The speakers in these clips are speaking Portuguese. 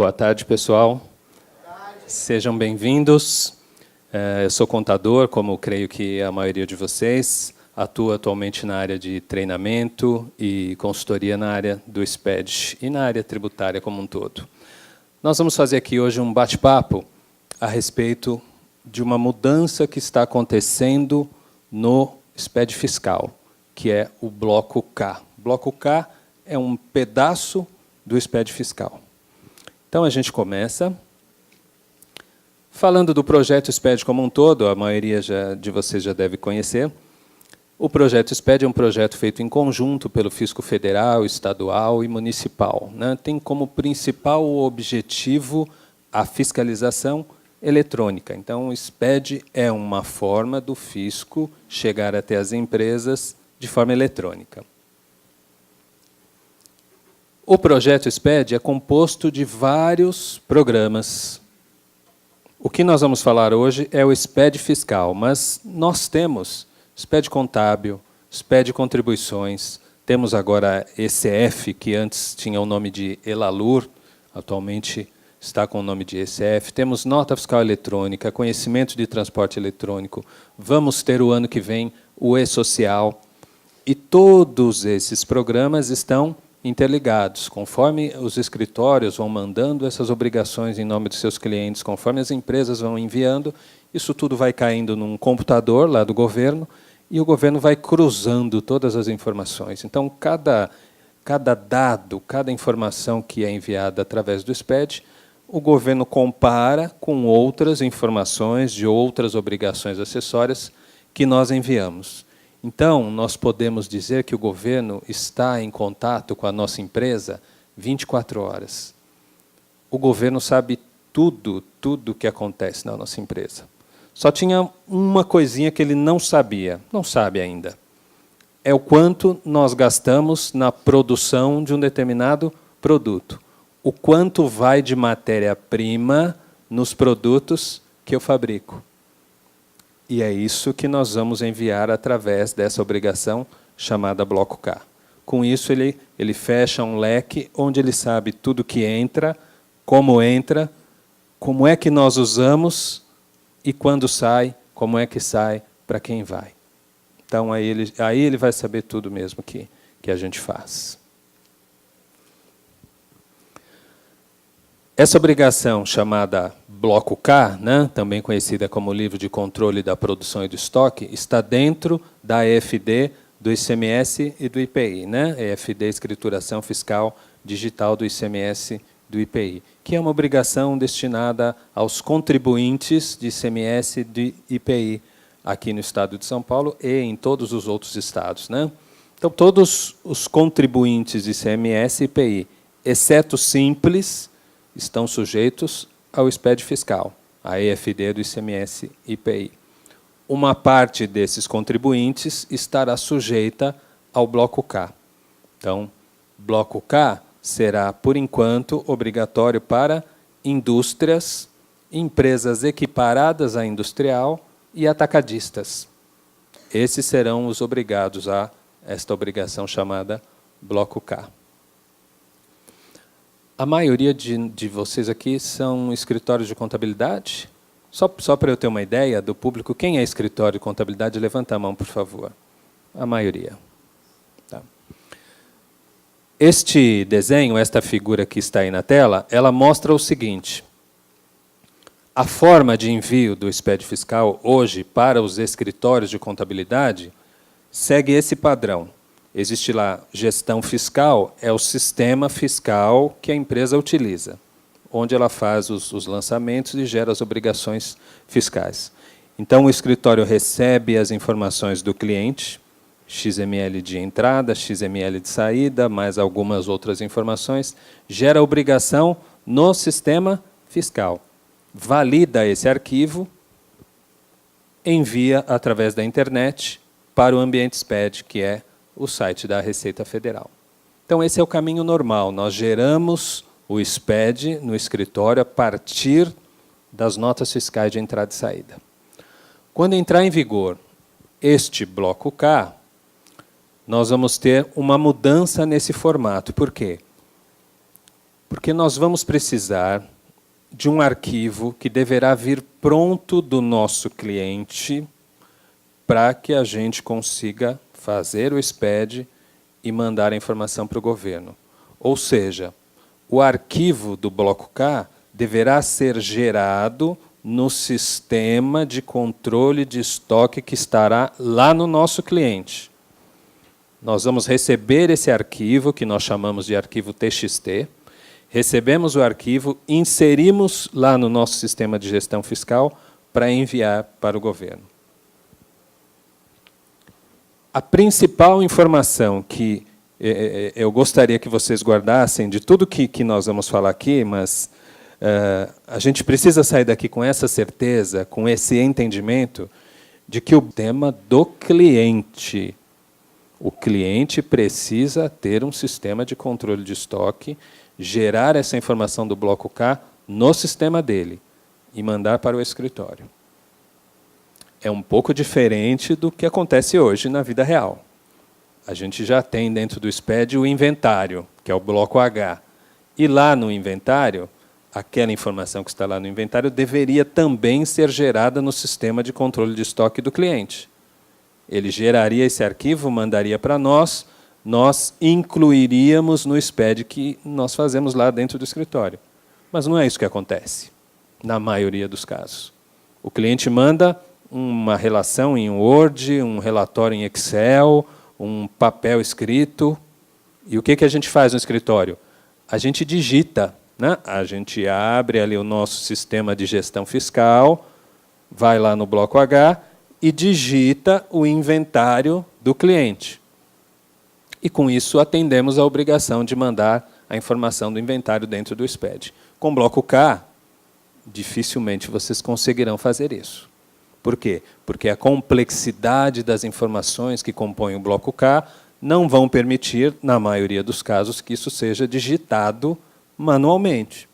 Boa tarde, pessoal. Sejam bem-vindos. Eu sou contador, como creio que a maioria de vocês. Atuo atualmente na área de treinamento e consultoria na área do SPED e na área tributária como um todo. Nós vamos fazer aqui hoje um bate-papo a respeito de uma mudança que está acontecendo no SPED fiscal, que é o Bloco K. O Bloco K é um pedaço do SPED fiscal. Então, a gente começa falando do projeto SPED como um todo, a maioria de vocês já deve conhecer. O projeto SPED é um projeto feito em conjunto pelo Fisco Federal, Estadual e Municipal, né? Tem como principal objetivo a fiscalização eletrônica. Então, o SPED é uma forma do fisco chegar até as empresas de forma eletrônica. O projeto SPED é composto de vários programas. O que nós vamos falar hoje é o SPED fiscal, mas nós temos SPED contábil, SPED contribuições, temos agora ECF, que antes tinha o nome de Elalur, atualmente está com o nome de ECF, temos nota fiscal eletrônica, conhecimento de transporte eletrônico, vamos ter o ano que vem o E-Social, e todos esses programas estão interligados. Conforme os escritórios vão mandando essas obrigações em nome dos seus clientes, conforme as empresas vão enviando, isso tudo vai caindo num computador lá do governo e o governo vai cruzando todas as informações. Então, cada dado, cada informação que é enviada através do SPED, o governo compara com outras informações de outras obrigações acessórias que nós enviamos. Então, nós podemos dizer que o governo está em contato com a nossa empresa 24 horas. O governo sabe tudo o que acontece na nossa empresa. Só tinha uma coisinha que ele não sabia, não sabe ainda. É o quanto nós gastamos na produção de um determinado produto. O quanto vai de matéria-prima nos produtos que eu fabrico. E é isso que nós vamos enviar através dessa obrigação chamada Bloco K. Com isso, ele fecha um leque onde ele sabe tudo que entra, como é que nós usamos e quando sai, como é que sai, para quem vai. Então, aí ele vai saber tudo mesmo que a gente faz. Essa obrigação chamada Bloco K, né, também conhecida como Livro de Controle da Produção e do Estoque, está dentro da EFD do ICMS e do IPI, né? EFD, Escrituração Fiscal Digital do ICMS e do IPI, que é uma obrigação destinada aos contribuintes de ICMS e de IPI aqui no estado de São Paulo e em todos os outros estados, né? Então, todos os contribuintes de ICMS e IPI, exceto simples, estão sujeitos ao SPED fiscal, a EFD do ICMS e IPI. Uma parte desses contribuintes estará sujeita ao Bloco K. Então, Bloco K será, por enquanto, obrigatório para indústrias, empresas equiparadas à industrial e atacadistas. Esses serão os obrigados a esta obrigação chamada Bloco K. A maioria de vocês aqui são escritórios de contabilidade? Só para eu ter uma ideia do público, quem é escritório de contabilidade? Levanta a mão, por favor. A maioria. Tá. Este desenho, esta figura que está aí na tela, ela mostra o seguinte. A forma de envio do SPED fiscal hoje para os escritórios de contabilidade segue esse padrão. Existe lá gestão fiscal, é o sistema fiscal que a empresa utiliza, onde ela faz os lançamentos e gera as obrigações fiscais. Então, o escritório recebe as informações do cliente, XML de entrada, XML de saída, mais algumas outras informações, gera a obrigação no sistema fiscal. Valida esse arquivo, envia através da internet para o ambiente SPED, que é o site da Receita Federal. Então, esse é o caminho normal. Nós geramos o SPED no escritório a partir das notas fiscais de entrada e saída. Quando entrar em vigor este Bloco K, nós vamos ter uma mudança nesse formato. Por quê? Porque nós vamos precisar de um arquivo que deverá vir pronto do nosso cliente para que a gente consiga fazer o SPED e mandar a informação para o governo. Ou seja, o arquivo do bloco K deverá ser gerado no sistema de controle de estoque que estará lá no nosso cliente. Nós vamos receber esse arquivo, que nós chamamos de arquivo TXT, recebemos o arquivo, inserimos lá no nosso sistema de gestão fiscal para enviar para o governo. A principal informação que eu gostaria que vocês guardassem de tudo que nós vamos falar aqui, mas a gente precisa sair daqui com essa certeza, com esse entendimento, de que o tema do cliente. O cliente precisa ter um sistema de controle de estoque, gerar essa informação do bloco K no sistema dele e mandar para o escritório. É um pouco diferente do que acontece hoje na vida real. A gente já tem dentro do SPED o inventário, que é o bloco H. E lá no inventário, aquela informação que está lá no inventário deveria também ser gerada no sistema de controle de estoque do cliente. Ele geraria esse arquivo, mandaria para nós incluiríamos no SPED que nós fazemos lá dentro do escritório. Mas não é isso que acontece, na maioria dos casos. O cliente manda uma relação em Word, um relatório em Excel, um papel escrito. E o que a gente faz no escritório? A gente digita, né? A gente abre ali o nosso sistema de gestão fiscal, vai lá no bloco H e digita o inventário do cliente. E, com isso, atendemos a obrigação de mandar a informação do inventário dentro do SPED. Com o bloco K, dificilmente vocês conseguirão fazer isso. Por quê? Porque a complexidade das informações que compõem o bloco K não vão permitir, na maioria dos casos, que isso seja digitado manualmente.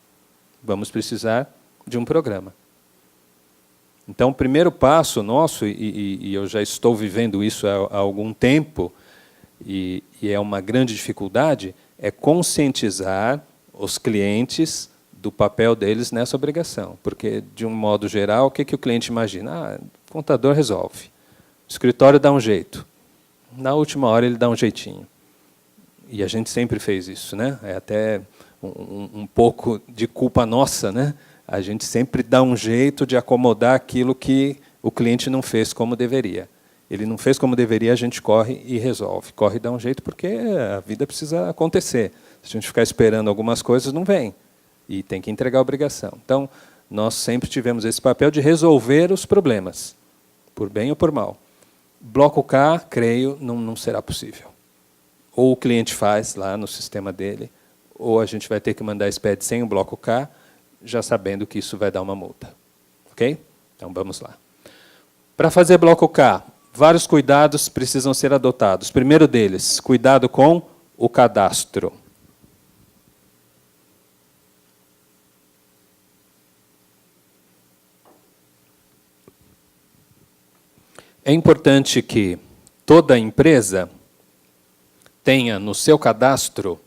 Vamos precisar de um programa. Então, o primeiro passo nosso, e eu já estou vivendo isso há algum tempo, e é uma grande dificuldade, é conscientizar os clientes do papel deles nessa obrigação. Porque, de um modo geral, o que o cliente imagina? O contador resolve. O escritório dá um jeito. Na última hora, ele dá um jeitinho. E a gente sempre fez isso, né? É até um pouco de culpa nossa, né? A gente sempre dá um jeito de acomodar aquilo que o cliente não fez como deveria. Ele não fez como deveria, a gente corre e resolve. Corre e dá um jeito porque a vida precisa acontecer. Se a gente ficar esperando algumas coisas, não vem. E tem que entregar a obrigação. Então, nós sempre tivemos esse papel de resolver os problemas, por bem ou por mal. Bloco K, creio, não será possível. Ou o cliente faz lá no sistema dele, ou a gente vai ter que mandar SPED sem o bloco K, já sabendo que isso vai dar uma multa. Ok? Então, vamos lá. Para fazer bloco K, vários cuidados precisam ser adotados. Primeiro deles, cuidado com o cadastro. É importante que toda empresa tenha no seu cadastro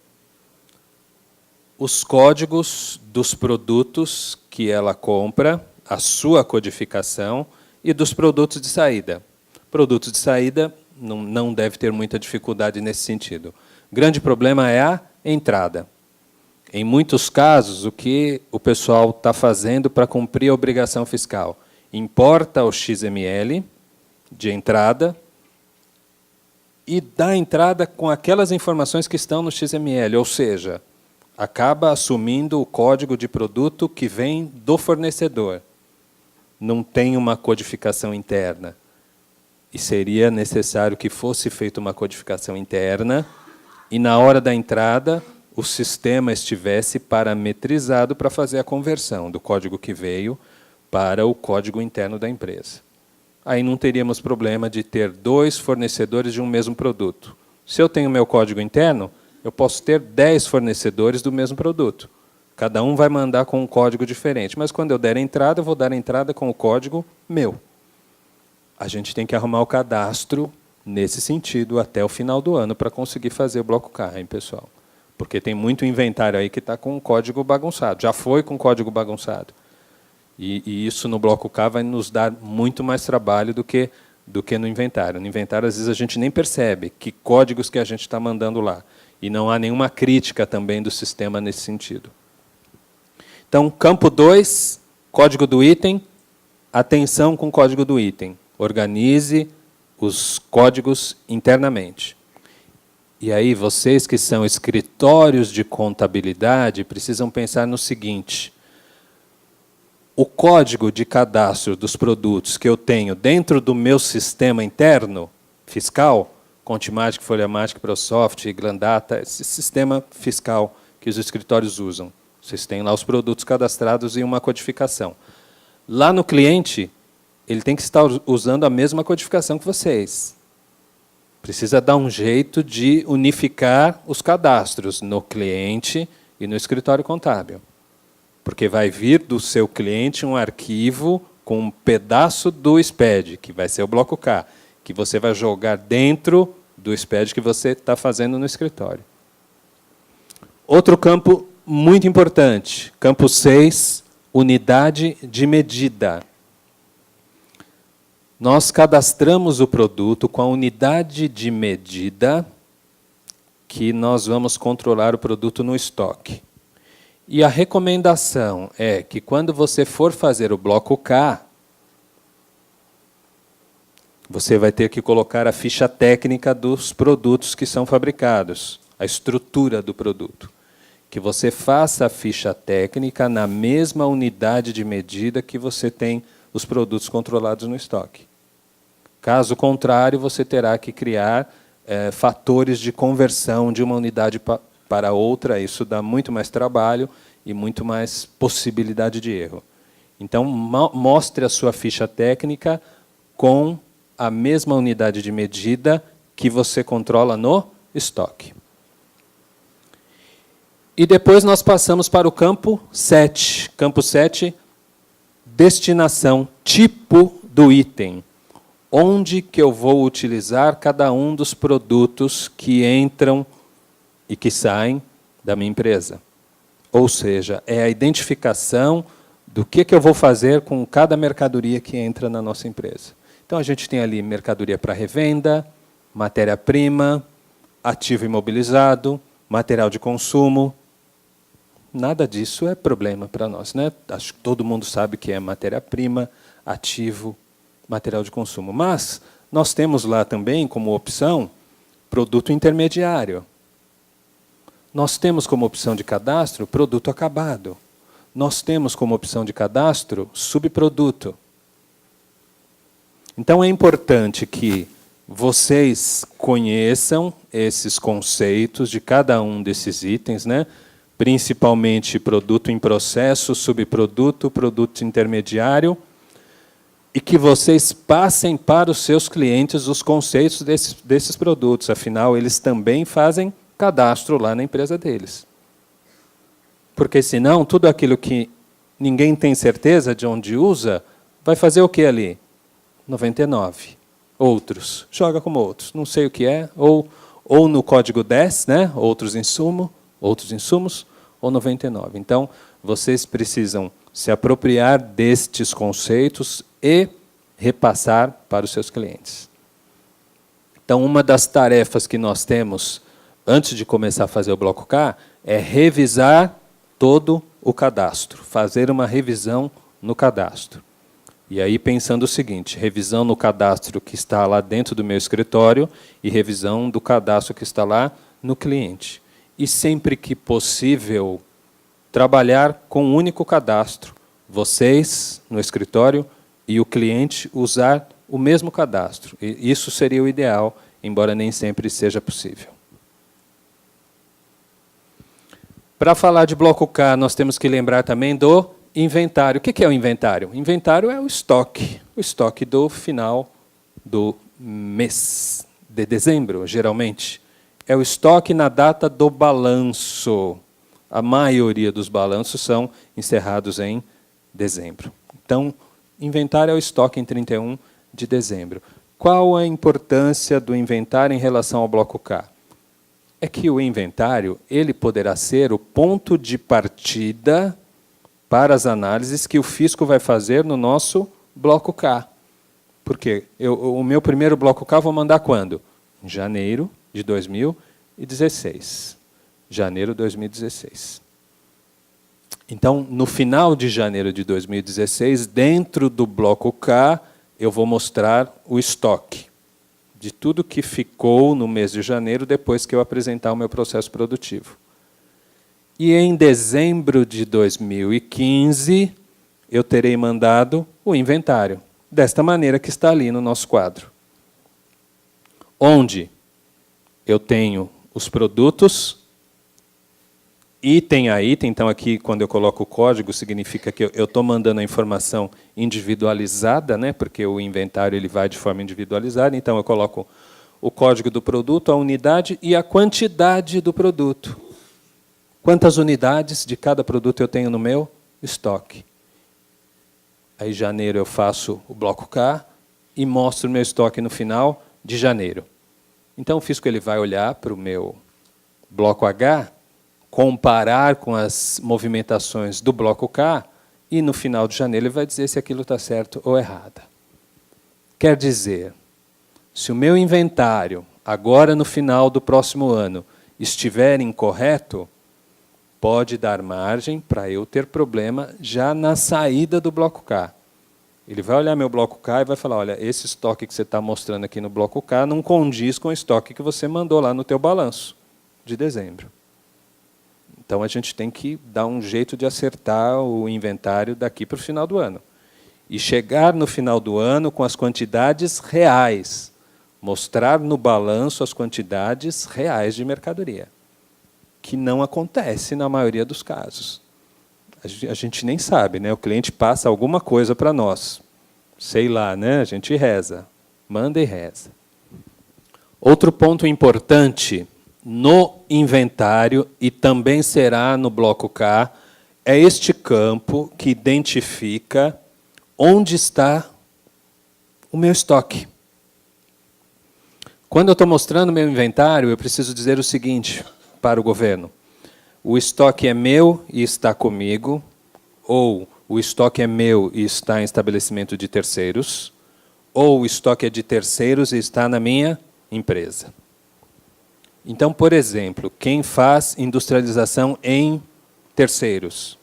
os códigos dos produtos que ela compra, a sua codificação, e dos produtos de saída. Produtos de saída não deve ter muita dificuldade nesse sentido. O grande problema é a entrada. Em muitos casos, o que o pessoal está fazendo para cumprir a obrigação fiscal? Importa o XML de entrada e dá entrada com aquelas informações que estão no XML, ou seja, acaba assumindo o código de produto que vem do fornecedor. Não tem uma codificação interna. E seria necessário que fosse feita uma codificação interna e, na hora da entrada, o sistema estivesse parametrizado para fazer a conversão do código que veio para o código interno da empresa. Aí não teríamos problema de ter dois fornecedores de um mesmo produto. Se eu tenho meu código interno, eu posso ter 10 fornecedores do mesmo produto. Cada um vai mandar com um código diferente. Mas, quando eu der a entrada, eu vou dar a entrada com o código meu. A gente tem que arrumar o cadastro nesse sentido até o final do ano para conseguir fazer o bloco K, hein, pessoal? porque tem muito inventário aí que está com código bagunçado, já foi com código bagunçado. E isso no bloco K vai nos dar muito mais trabalho do que no inventário. No inventário, às vezes, a gente nem percebe que códigos que a gente está mandando lá. E não há nenhuma crítica também do sistema nesse sentido. Então, campo 2, código do item, atenção com o código do item. Organize os códigos internamente. E aí, vocês que são escritórios de contabilidade, precisam pensar no seguinte: o código de cadastro dos produtos que eu tenho dentro do meu sistema interno fiscal, Contimatic, Folhamatic, ProSoft, Glandata, esse sistema fiscal que os escritórios usam. Vocês têm lá os produtos cadastrados e uma codificação. Lá no cliente, ele tem que estar usando a mesma codificação que vocês. Precisa dar um jeito de unificar os cadastros no cliente e no escritório contábil. Porque vai vir do seu cliente um arquivo com um pedaço do SPED, que vai ser o bloco K, que você vai jogar dentro do SPED que você está fazendo no escritório. Outro campo muito importante, campo 6, unidade de medida. Nós cadastramos o produto com a unidade de medida que nós vamos controlar o produto no estoque. E a recomendação é que, quando você for fazer o bloco K, você vai ter que colocar a ficha técnica dos produtos que são fabricados, a estrutura do produto. Que você faça a ficha técnica na mesma unidade de medida que você tem os produtos controlados no estoque. Caso contrário, você terá que criar fatores de conversão de uma unidade para outra. Isso dá muito mais trabalho e muito mais possibilidade de erro. Então, mostre a sua ficha técnica com a mesma unidade de medida que você controla no estoque. E depois nós passamos para o campo 7. Campo 7, destinação, tipo do item. Onde que eu vou utilizar cada um dos produtos que entram e que saem da minha empresa. Ou seja, é a identificação do que eu vou fazer com cada mercadoria que entra na nossa empresa. Então, a gente tem ali mercadoria para revenda, matéria-prima, ativo imobilizado, material de consumo. Nada disso é problema para nós, né? Acho que todo mundo sabe que é matéria-prima, ativo, material de consumo. Mas nós temos lá também, como opção, produto intermediário. Nós temos como opção de cadastro produto acabado. Nós temos como opção de cadastro subproduto. Então, é importante que vocês conheçam esses conceitos de cada um desses itens, né? Principalmente produto em processo, subproduto, produto intermediário, e que vocês passem para os seus clientes os conceitos desses produtos. Afinal, eles também fazem cadastro lá na empresa deles. Porque, senão, tudo aquilo que ninguém tem certeza de onde usa, vai fazer o que ali? 99. Outros. Joga como outros. Não sei o que é. Ou no código 10, né? outros insumos, ou 99. Então, vocês precisam se apropriar destes conceitos e repassar para os seus clientes. Então, uma das tarefas que nós temos, antes de começar a fazer o bloco K, é revisar todo o cadastro, fazer uma revisão no cadastro. E aí, pensando o seguinte: revisão no cadastro que está lá dentro do meu escritório e revisão do cadastro que está lá no cliente. E, sempre que possível, trabalhar com um único cadastro. Vocês, no escritório, e o cliente usar o mesmo cadastro. E isso seria o ideal, embora nem sempre seja possível. Para falar de bloco K, nós temos que lembrar também do inventário. O que é o inventário? Inventário é o estoque do final do mês de dezembro, geralmente. É o estoque na data do balanço. A maioria dos balanços são encerrados em dezembro. Então, inventário é o estoque em 31 de dezembro. Qual a importância do inventário em relação ao bloco K? é que o inventário ele poderá ser o ponto de partida para as análises que o fisco vai fazer no nosso bloco K. Porque o meu primeiro bloco K vou mandar quando? Em janeiro de 2016. Janeiro de 2016. Então, no final de janeiro de 2016, dentro do bloco K, eu vou mostrar o estoque de tudo que ficou no mês de janeiro depois que eu apresentar o meu processo produtivo. E em dezembro de 2015, eu terei mandado o inventário, desta maneira que está ali no nosso quadro. Onde eu tenho os produtos, item a item, então aqui quando eu coloco o código significa que eu estou mandando a informação individualizada, né, porque o inventário ele vai de forma individualizada, então eu coloco o código do produto, a unidade e a quantidade do produto. Quantas unidades de cada produto eu tenho no meu estoque? Aí em janeiro eu faço o bloco K e mostro o meu estoque no final de janeiro. Então o fisco ele vai olhar para o meu bloco H, comparar com as movimentações do bloco K e no final de janeiro ele vai dizer se aquilo está certo ou errado. Quer dizer, se o meu inventário, agora no final do próximo ano, estiver incorreto, pode dar margem para eu ter problema já na saída do bloco K. Ele vai olhar meu bloco K e vai falar, olha, esse estoque que você está mostrando aqui no bloco K não condiz com o estoque que você mandou lá no teu balanço de dezembro. Então, a gente tem que dar um jeito de acertar o inventário daqui para o final do ano. E chegar no final do ano com as quantidades reais. Mostrar no balanço as quantidades reais de mercadoria. Que não acontece na maioria dos casos. A gente nem sabe, né? O cliente passa alguma coisa para nós. Sei lá, né? A gente reza. Manda e reza. Outro ponto importante no inventário, e também será no bloco K, é este campo que identifica onde está o meu estoque. Quando eu estou mostrando o meu inventário, eu preciso dizer o seguinte para o governo. O estoque é meu e está comigo, ou o estoque é meu e está em estabelecimento de terceiros, ou o estoque é de terceiros e está na minha empresa. Então, por exemplo, quem faz industrialização em terceiros?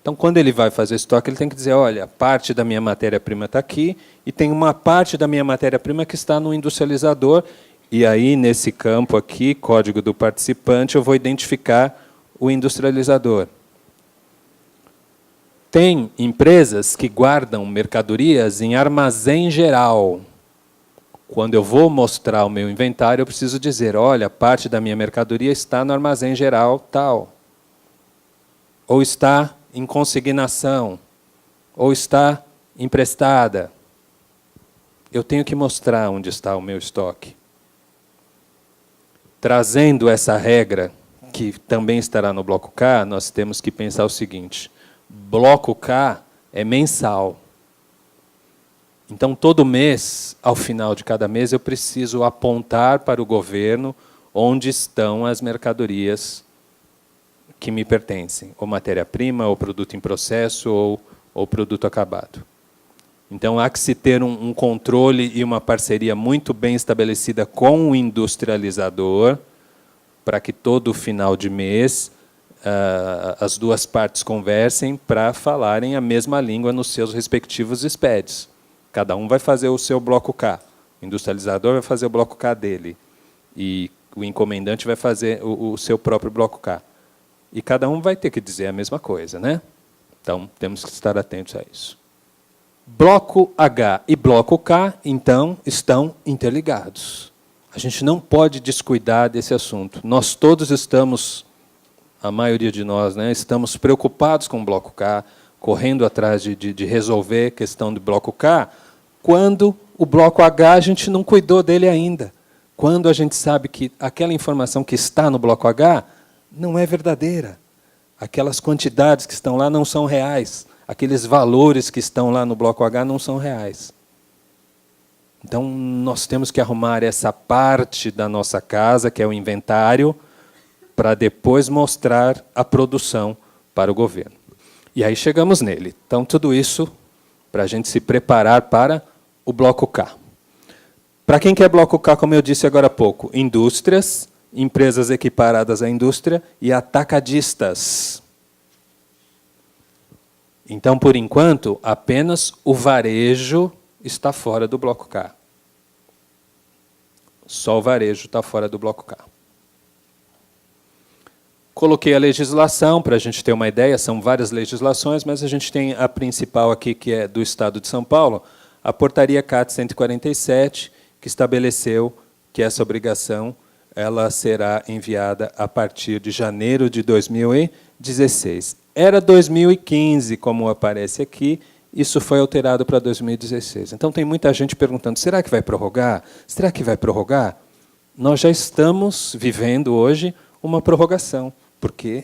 Então, quando ele vai fazer estoque, ele tem que dizer, olha, parte da minha matéria-prima está aqui, e tem uma parte da minha matéria-prima que está no industrializador, e aí, nesse campo aqui, código do participante, eu vou identificar o industrializador. Tem empresas que guardam mercadorias em armazém geral. Quando eu vou mostrar o meu inventário, eu preciso dizer, olha, parte da minha mercadoria está no armazém geral tal. Ou está em consignação. Ou está emprestada. Eu tenho que mostrar onde está o meu estoque. Trazendo essa regra, que também estará no bloco K, nós temos que pensar o seguinte, bloco K é mensal. Então, todo mês, ao final de cada mês, eu preciso apontar para o governo onde estão as mercadorias que me pertencem, ou matéria-prima, ou produto em processo, ou produto acabado. Então, há que se ter um controle e uma parceria muito bem estabelecida com o industrializador, para que todo final de mês as duas partes conversem para falarem a mesma língua nos seus respectivos SPEDs. Cada um vai fazer o seu bloco K. O industrializador vai fazer o bloco K dele. E o encomendante vai fazer o seu próprio bloco K. E cada um vai ter que dizer a mesma coisa, né? Então, temos que estar atentos a isso. Bloco H e bloco K, então, estão interligados. A gente não pode descuidar desse assunto. Nós todos estamos, a maioria de nós, né, estamos preocupados com o bloco K, correndo atrás de resolver a questão do bloco K, quando o bloco H a gente não cuidou dele ainda. Quando a gente sabe que aquela informação que está no bloco H não é verdadeira. Aquelas quantidades que estão lá não são reais. Aqueles valores que estão lá no bloco H não são reais. Então, nós temos que arrumar essa parte da nossa casa, que é o inventário, para depois mostrar a produção para o governo. E aí chegamos nele. Então, tudo isso para a gente se preparar para o bloco K. Para quem quer bloco K, como eu disse agora há pouco, indústrias, empresas equiparadas à indústria e atacadistas. Então, por enquanto, apenas o varejo está fora do bloco K. Só o varejo está fora do bloco K. Coloquei a legislação, para a gente ter uma ideia, são várias legislações, mas a gente tem a principal aqui, que é do Estado de São Paulo, a Portaria CAT 147, que estabeleceu que essa obrigação ela será enviada a partir de janeiro de 2016. Era 2015, como aparece aqui, isso foi alterado para 2016. Então, tem muita gente perguntando, será que vai prorrogar? Será que vai prorrogar? Nós já estamos vivendo hoje uma prorrogação, porque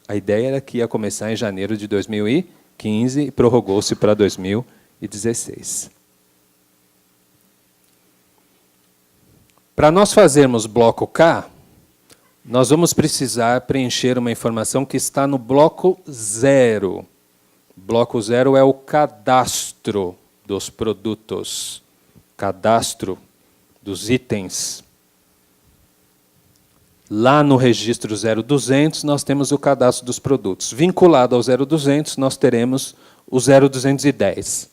a ideia era que ia começar em janeiro de 2015 e prorrogou-se para 2016. Para nós fazermos bloco K, nós vamos precisar preencher uma informação que está no bloco 0. Bloco 0 é o cadastro dos produtos, cadastro dos itens. Lá no registro 0200, nós temos o cadastro dos produtos. Vinculado ao 0200, nós teremos o 0210.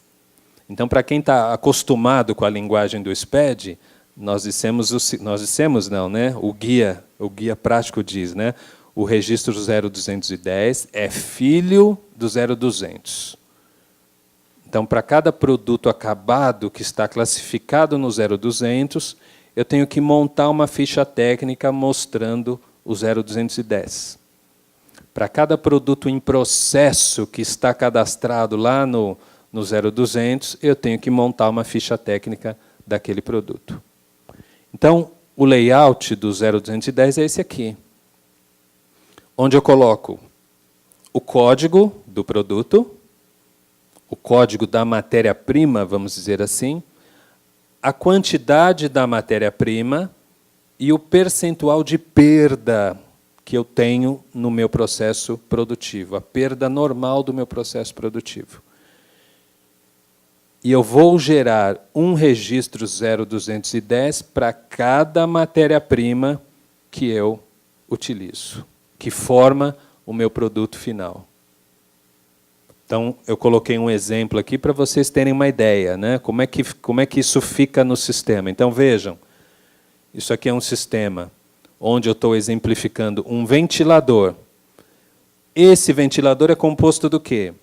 Então, para quem está acostumado com a linguagem do SPED, nós dissemos não, né? O guia prático diz, né? O registro 0210 é filho do 0200. Então, para cada produto acabado que está classificado no 0200, eu tenho que montar uma ficha técnica mostrando o 0210. Para cada produto em processo que está cadastrado lá no 0200, eu tenho que montar uma ficha técnica daquele produto. Então, o layout do 0210 é esse aqui, onde eu coloco o código do produto, o código da matéria-prima, vamos dizer assim, a quantidade da matéria-prima e o percentual de perda que eu tenho no meu processo produtivo, a perda normal do meu processo produtivo. E eu vou gerar um registro 0210 para cada matéria-prima que eu utilizo, que forma o meu produto final. Então, eu coloquei um exemplo aqui para vocês terem uma ideia, né? Como é que isso fica no sistema. Então, vejam, isso aqui é um sistema onde eu estou exemplificando um ventilador. Esse ventilador é composto do quê?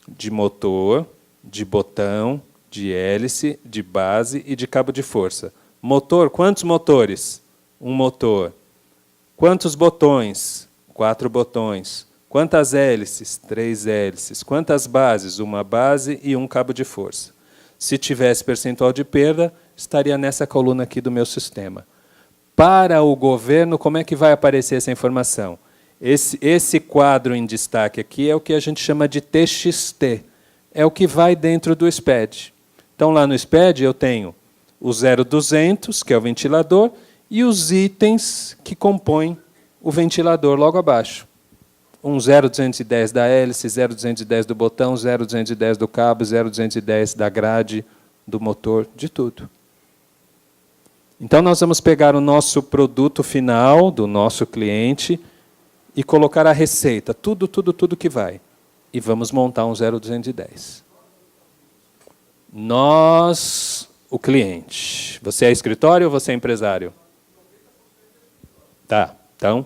De motor, de botão, de hélice, de base e de cabo de força. Motor, quantos motores? Um motor. Quantos botões? 4 botões. Quantas hélices? 3 hélices. Quantas bases? Uma base e um cabo de força. Se tivesse percentual de perda, estaria nessa coluna aqui do meu sistema. Para o governo, como é que vai aparecer essa informação? Esse quadro em destaque aqui é o que a gente chama de TXT. É o que vai dentro do SPED. Então, lá no SPED, eu tenho o 0200, que é o ventilador, e os itens que compõem o ventilador logo abaixo. Um 0210 da hélice, 0210 do botão, 0210 do cabo, 0210 da grade, do motor, de tudo. Então, nós vamos pegar o nosso produto final, do nosso cliente, e colocar a receita, tudo que vai. E vamos montar um 0210. Nós, o cliente. Você é escritório ou você é empresário? Tá, então,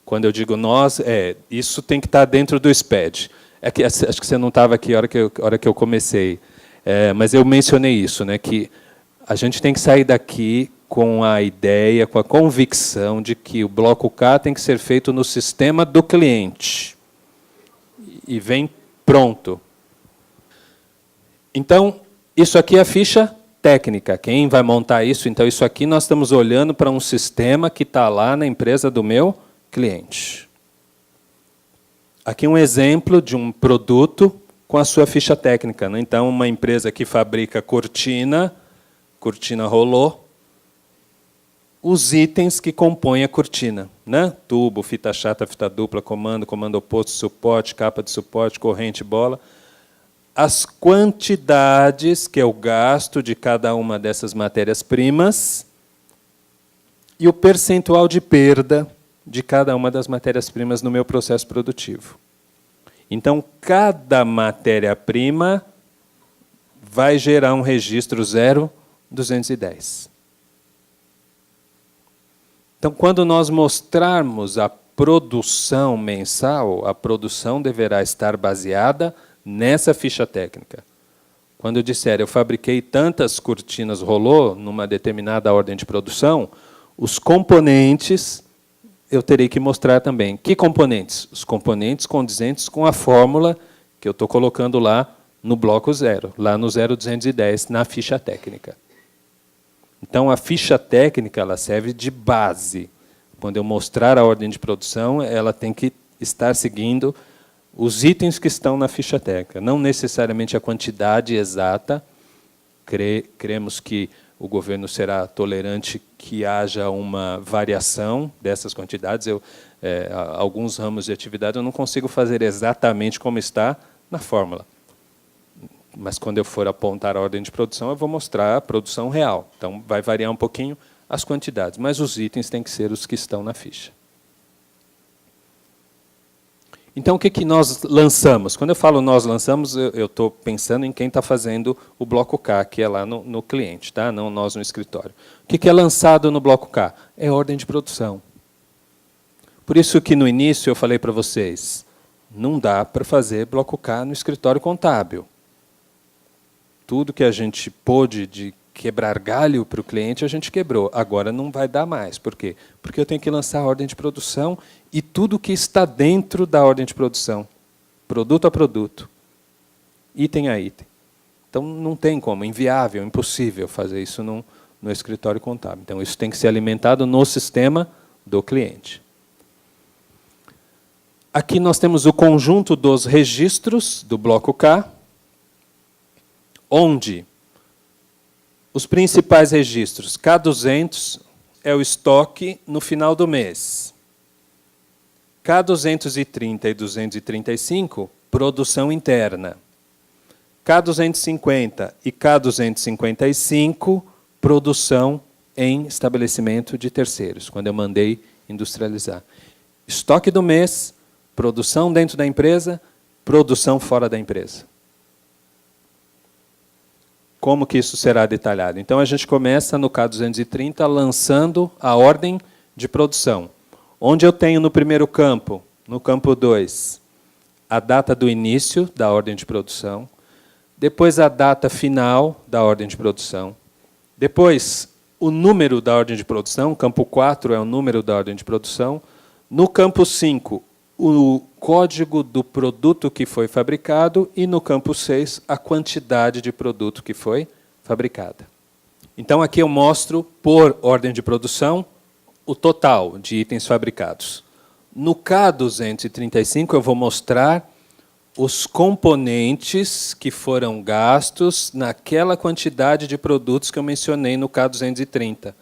quando eu digo nós, isso tem que estar dentro do SPED. Acho que você não estava aqui a hora que eu comecei, mas eu mencionei isso, né, que a gente tem que sair daqui com a ideia, com a convicção de que o bloco K tem que ser feito no sistema do cliente. E vem pronto. Então, isso aqui é a ficha técnica. Quem vai montar isso? Então, isso aqui nós estamos olhando para um sistema que está lá na empresa do meu cliente. Aqui um exemplo de um produto com a sua ficha técnica, né? Então, uma empresa que fabrica cortina cortina rolou, os itens que compõem a cortina, né? Tubo, fita chata, fita dupla, comando, comando oposto, suporte, capa de suporte, corrente, bola. As quantidades que eu gasto de cada uma dessas matérias-primas e o percentual de perda de cada uma das matérias-primas no meu processo produtivo. Então, cada matéria-prima vai gerar um registro 0,210. Então, quando nós mostrarmos a produção mensal, a produção deverá estar baseada nessa ficha técnica. Quando eu disser, eu fabriquei tantas cortinas rolô numa determinada ordem de produção, os componentes eu terei que mostrar também. Que componentes? Os componentes condizentes com a fórmula que eu estou colocando lá no bloco 0, lá no 0,210, na ficha técnica. Então, a ficha técnica ela serve de base. Quando eu mostrar a ordem de produção, ela tem que estar seguindo os itens que estão na ficha técnica. Não necessariamente a quantidade exata. Cremos que o governo será tolerante que haja uma variação dessas quantidades. Alguns ramos de atividade eu não consigo fazer exatamente como está na fórmula. Mas, quando eu for apontar a ordem de produção, eu vou mostrar a produção real. Então, vai variar um pouquinho as quantidades, mas os itens têm que ser os que estão na ficha. Então, o que nós lançamos? Quando eu falo nós lançamos, eu estou pensando em quem está fazendo o bloco K, que é lá no cliente, tá? Não nós no escritório. O que é lançado no bloco K? É ordem de produção. Por isso que, no início, eu falei para vocês, não dá para fazer bloco K no escritório contábil. Tudo que a gente pôde de quebrar galho para o cliente, a gente quebrou. Agora não vai dar mais. Por quê? Porque eu tenho que lançar a ordem de produção e tudo que está dentro da ordem de produção. Produto a produto. Item a item. Então, não tem como. Inviável, impossível fazer isso no escritório contábil. Então, isso tem que ser alimentado no sistema do cliente. Aqui nós temos o conjunto dos registros do bloco K, onde os principais registros, K200 é o estoque no final do mês. K230 e 235, produção interna. K250 e K255, produção em estabelecimento de terceiros, quando eu mandei industrializar. Estoque do mês, produção dentro da empresa, produção fora da empresa. Como que isso será detalhado? Então, a gente começa no K230 lançando a ordem de produção. Onde eu tenho no primeiro campo, no campo 2, a data do início da ordem de produção, depois a data final da ordem de produção, depois o número da ordem de produção, campo 4 é o número da ordem de produção, no campo 5, o código do produto que foi fabricado e, no campo 6, a quantidade de produto que foi fabricada. Então, aqui eu mostro, por ordem de produção, o total de itens fabricados. No K235, eu vou mostrar os componentes que foram gastos naquela quantidade de produtos que eu mencionei no K230.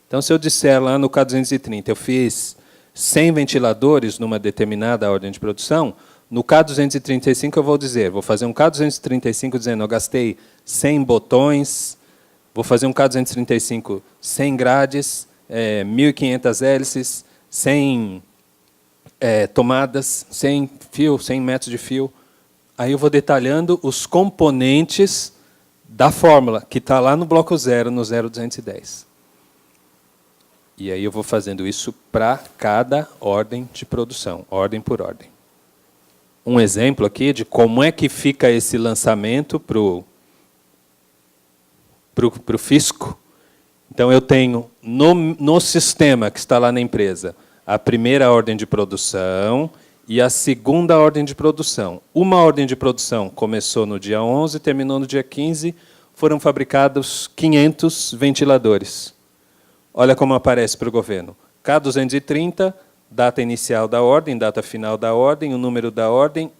Então, se eu disser lá no K230, eu fiz 100 ventiladores numa determinada ordem de produção, no K235 eu vou dizer, vou fazer um K235 dizendo, eu gastei 100 botões, vou fazer um K235 100 grades, 1.500 hélices, 100 tomadas, 100 fio, 100 metros de fio. Aí eu vou detalhando os componentes da fórmula, que está lá no bloco 0, no 0,210. E aí eu vou fazendo isso para cada ordem de produção, ordem por ordem. Um exemplo aqui de como é que fica esse lançamento para o fisco. Então, eu tenho no sistema que está lá na empresa a primeira ordem de produção e a segunda ordem de produção. Uma ordem de produção começou no dia 11, terminou no dia 15, foram fabricados 500 ventiladores. Olha como aparece para o governo. K230, data inicial da ordem, data final da ordem, o número da ordem,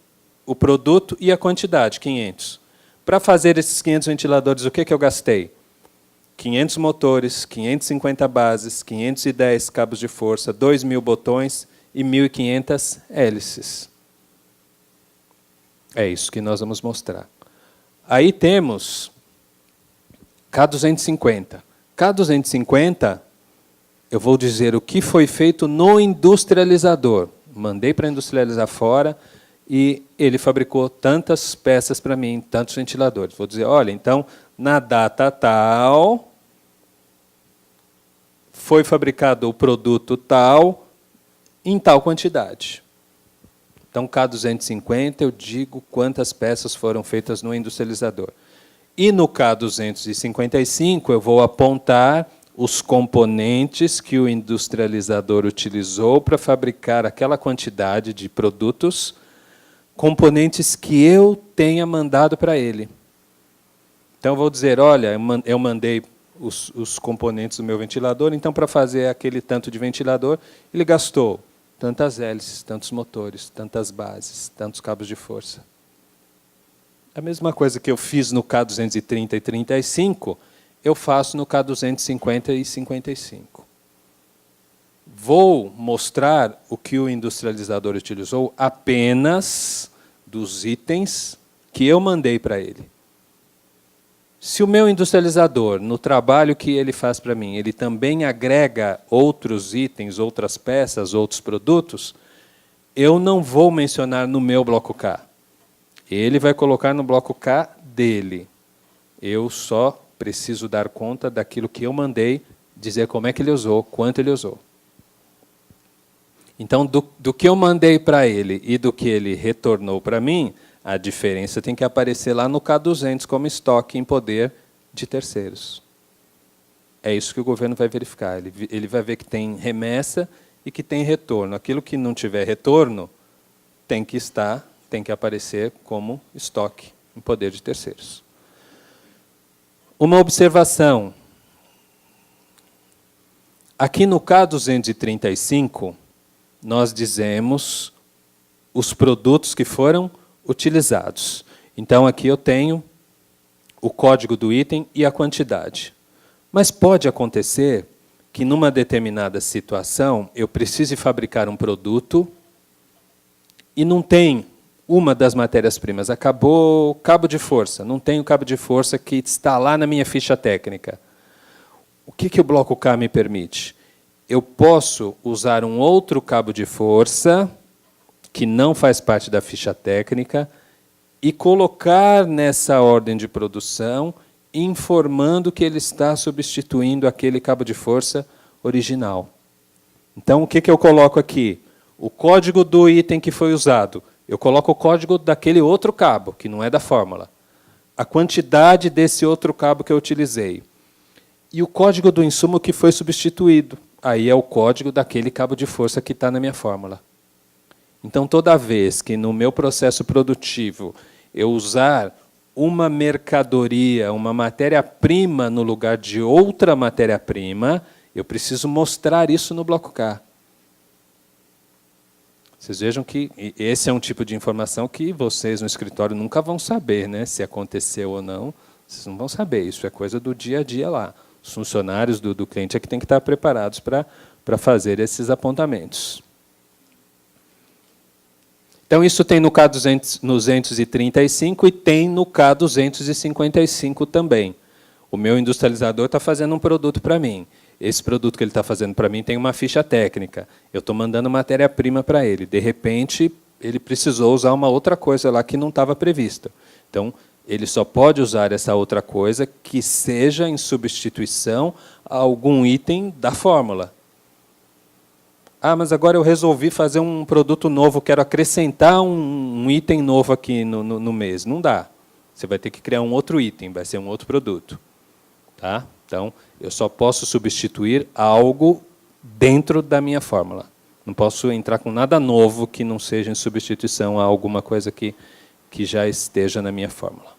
o produto e a quantidade, 500. Para fazer esses 500 ventiladores, o que eu gastei? 500 motores, 550 bases, 510 cabos de força, 2.000 botões e 1.500 hélices. É isso que nós vamos mostrar. Aí temos K250. K250, eu vou dizer o que foi feito no industrializador. Mandei para industrializar fora e ele fabricou tantas peças para mim, tantos ventiladores. Vou dizer, olha, então, na data tal, foi fabricado o produto tal, em tal quantidade. Então, K250, eu digo quantas peças foram feitas no industrializador. E no K255, eu vou apontar os componentes que o industrializador utilizou para fabricar aquela quantidade de produtos, componentes que eu tenha mandado para ele. Então, eu vou dizer, olha, eu mandei os componentes do meu ventilador, então, para fazer aquele tanto de ventilador, ele gastou tantas hélices, tantos motores, tantas bases, tantos cabos de força. A mesma coisa que eu fiz no K230 e 35, eu faço no K250 e 55. Vou mostrar o que o industrializador utilizou apenas dos itens que eu mandei para ele. Se o meu industrializador, no trabalho que ele faz para mim, ele também agrega outros itens, outras peças, outros produtos, eu não vou mencionar no meu bloco K. Ele vai colocar no bloco K dele. Eu só preciso dar conta daquilo que eu mandei, dizer como é que ele usou, quanto ele usou. Então, do que eu mandei para ele e do que ele retornou para mim, a diferença tem que aparecer lá no K200 como estoque em poder de terceiros. É isso que o governo vai verificar. Ele vai ver que tem remessa e que tem retorno. Aquilo que não tiver retorno tem que aparecer como estoque em poder de terceiros. Uma observação. Aqui no K235, nós dizemos os produtos que foram utilizados. Então, aqui eu tenho o código do item e a quantidade. Mas pode acontecer que, numa determinada situação, eu precise fabricar um produto e não tem uma das matérias-primas. Acabou o cabo de força. Não tem o cabo de força que está lá na minha ficha técnica. O que o bloco K me permite? Eu posso usar um outro cabo de força que não faz parte da ficha técnica, e colocar nessa ordem de produção, informando que ele está substituindo aquele cabo de força original. Então, o que eu coloco aqui? O código do item que foi usado. Eu coloco o código daquele outro cabo, que não é da fórmula. A quantidade desse outro cabo que eu utilizei. E o código do insumo que foi substituído. Aí é o código daquele cabo de força que está na minha fórmula. Então, toda vez que no meu processo produtivo eu usar uma mercadoria, uma matéria-prima no lugar de outra matéria-prima, eu preciso mostrar isso no bloco K. Vocês vejam que esse é um tipo de informação que vocês no escritório nunca vão saber, né? Se aconteceu ou não, vocês não vão saber. Isso é coisa do dia a dia lá. Os funcionários do cliente é que têm que estar preparados para fazer esses apontamentos. Então, isso tem no K235 e tem no K255 também. O meu industrializador está fazendo um produto para mim. Esse produto que ele está fazendo para mim tem uma ficha técnica. Eu estou mandando matéria-prima para ele. De repente, ele precisou usar uma outra coisa lá que não estava prevista. Então, ele só pode usar essa outra coisa que seja em substituição a algum item da fórmula. Ah, mas agora eu resolvi fazer um produto novo, quero acrescentar um item novo aqui no mês. Não dá. Você vai ter que criar um outro item, vai ser um outro produto. Tá? Então, eu só posso substituir algo dentro da minha fórmula. Não posso entrar com nada novo que não seja em substituição a alguma coisa que já esteja na minha fórmula.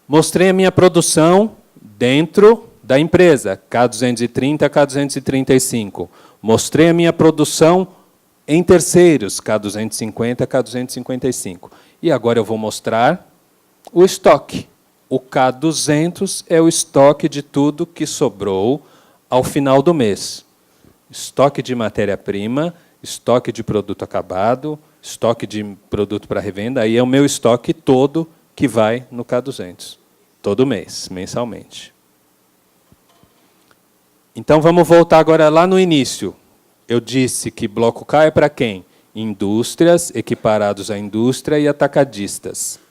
Mostrei a minha produção dentro da empresa, K230, K235. Mostrei a minha produção em terceiros, K250, K255. E agora eu vou mostrar o estoque, O K200 é o estoque de tudo que sobrou ao final do mês. Estoque de matéria-prima, estoque de produto acabado, estoque de produto para revenda, aí é o meu estoque todo que vai no K200, todo mês, mensalmente. Então, vamos voltar agora lá no início. Eu disse que bloco K é para quem? Indústrias, equiparados à indústria e atacadistas.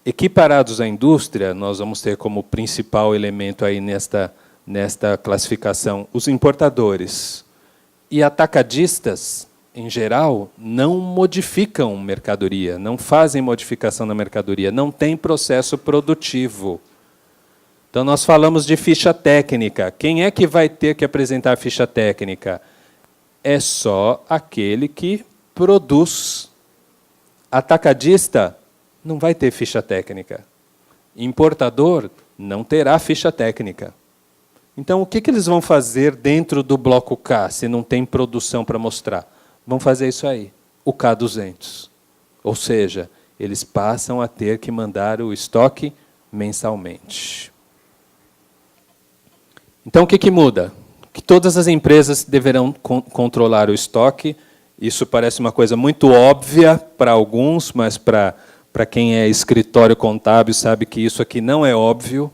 Equiparados à indústria, nós vamos ter como principal elemento aí nesta classificação os importadores. E atacadistas, em geral, não modificam mercadoria, não fazem modificação na mercadoria, não tem processo produtivo. Então, nós falamos de ficha técnica. Quem é que vai ter que apresentar a ficha técnica? É só aquele que produz. Atacadista não vai ter ficha técnica. Importador não terá ficha técnica. Então, o que eles vão fazer dentro do bloco K, se não tem produção para mostrar? Vão fazer isso aí, o K200. Ou seja, eles passam a ter que mandar o estoque mensalmente. Então, o que muda? Que todas as empresas deverão controlar o estoque. Isso parece uma coisa muito óbvia para alguns, mas para quem é escritório contábil sabe que isso aqui não é óbvio.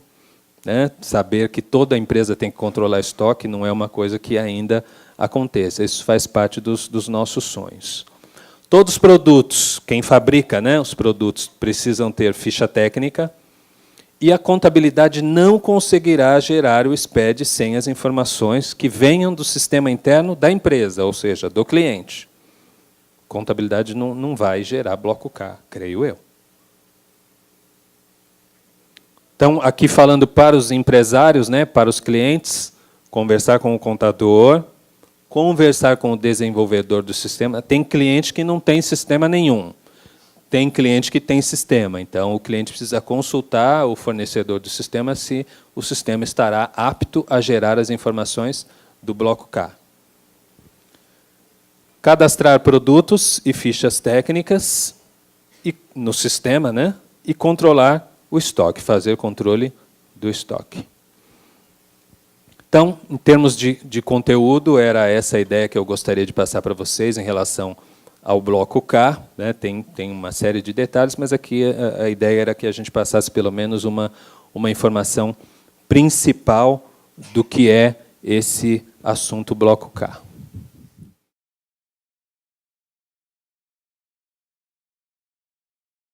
Né? Saber que toda empresa tem que controlar estoque não é uma coisa que ainda aconteça. Isso faz parte dos nossos sonhos. Todos os produtos, quem fabrica, né, os produtos, precisam ter ficha técnica. E a contabilidade não conseguirá gerar o SPED sem as informações que venham do sistema interno da empresa, ou seja, do cliente. Contabilidade não vai gerar bloco K, creio eu. Então, aqui falando para os empresários, né, para os clientes, conversar com o contador, conversar com o desenvolvedor do sistema. Tem cliente que não tem sistema nenhum. Tem cliente que tem sistema, então o cliente precisa consultar o fornecedor do sistema se o sistema estará apto a gerar as informações do bloco K. Cadastrar produtos e fichas técnicas no sistema, né? E controlar o estoque, fazer controle do estoque. Então, em termos de conteúdo, era essa a ideia que eu gostaria de passar para vocês em relação ao bloco K, né, tem uma série de detalhes, mas aqui a ideia era que a gente passasse pelo menos uma informação principal do que é esse assunto bloco K.